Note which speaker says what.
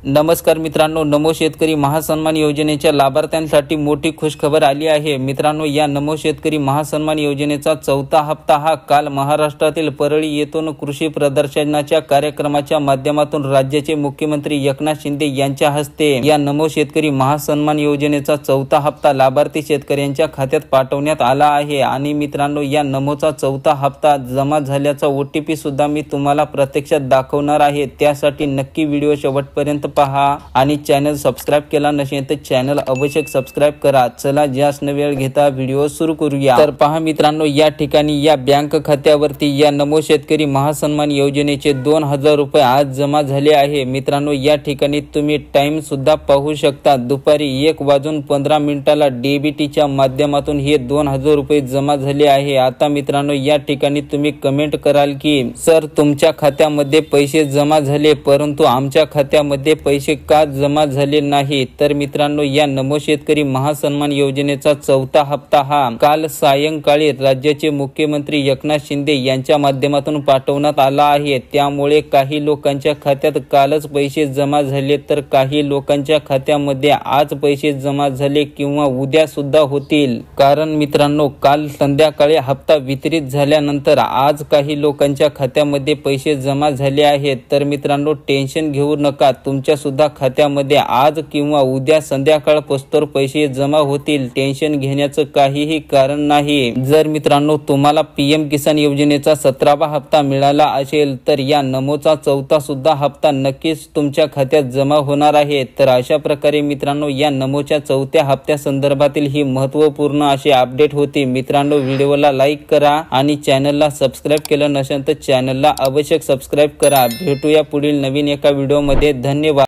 Speaker 1: नमस्कार मित्रांनो, नमो शेतकरी महासन्मान योजनेच्या लाभार्थ्यांसाठी मोठी खुशखबर आली आहे। मित्रांनो, या नमो शेतकरी महासन्मान योजनेचा चौथा हप्ता हा काल महाराष्ट्रातील परळी येथून कृषी प्रदर्शनाच्या कार्यक्रमाच्या माध्यमातून राज्याचे मुख्यमंत्री एकनाथ शिंदे यांच्या हस्ते या नमो शेतकरी महासन्मान योजनेचा चौथा हप्ता लाभार्थी शेतकऱ्यांच्या खात्यात पाठवण्यात आला आहे। आणि मित्रांनो, या नमोचा चौथा हप्ता जमा झाल्याचा OTP सुद्धा मी तुम्हाला प्रत्यक्षात दाखवणार आहे। त्यासाठी नक्की व्हिडिओ शेवटपर्यंत पहा आणि चॅनल सबस्क्राइब केला नसेल तर चॅनल अवश्य सबस्क्राइब करा। चला जास्त वेळ घेता व्हिडिओ सुरू करूया। तर पहा मित्रांनो, या ठिकाणी या बँक खात्यावरती या नमो शेतकरी महासन्मान योजनेचे 2000 रुपये आज जमा झाले आहे। मित्रांनो, या ठिकाणी तुम्ही टाइम सुद्धा पाहू शकता। दुपारी 1:15 DBTच्या माध्यमातून हे 2000 रुपये जमा झाले आहे। आता मित्रांनो, या ठिकाणी तुम्ही कमेंट कराल की सर तुमच्या खात्यामध्ये पैसे जमा झाले परंतु आमच्या खात्यामध्ये पैसे का जमा झाले नाही। तर मित्रांनो, या नमो शेतकरी महासन्मान योजनेचा चौथा हप्ता हा काल सायंकाळी राज्याचे मुख्यमंत्री एकनाथ शिंदे यांच्या माध्यमातून पाठवण्यात आला आहे। त्यामुळे काही लोकांच्या खात्यात कालच पैसे जमा झाले तर काही लोकांच्या खात्यामध्ये आज पैसे जमा झाले किंवा उद्या सुद्धा होतील। कारण मित्रांनो, काल संध्याकाळी हप्ता वितरित झाल्यानंतर आज काही लोकांच्या खात्यामध्ये पैसे जमा झाले आहेत। तर मित्रांनो, टेन्शन घेऊ नका, तुमच्या सुद्धा खात्यामध्ये आज किंवा उद्या संध्याकाळपर्यंत पैसे जमा होतील। टेन्शन घेण्याचं काहीही कारण नाही। जर मित्रांनो तुम्हाला PM किसान योजनेचा 17वा हप्ता मिळाला असेल तर या नमोचा चौथा सुद्धा हप्ता नक्कीच तुमच्या खात्यात जमा होणार आहे। तर अशा प्रकारे मित्रांनो, या नमोच्या चौथ्या हप्त्या संदर्भातील ही महत्त्वपूर्ण अशी अपडेट होती। मित्रांनो, व्हिडिओला लाईक करा आणि चॅनलला सबस्क्राइब केलं नसेल तर चॅनलला अवश्य सबस्क्राइब करा। भेटूया पुढील नवीन एका व्हिडिओमध्ये। धन्यवाद।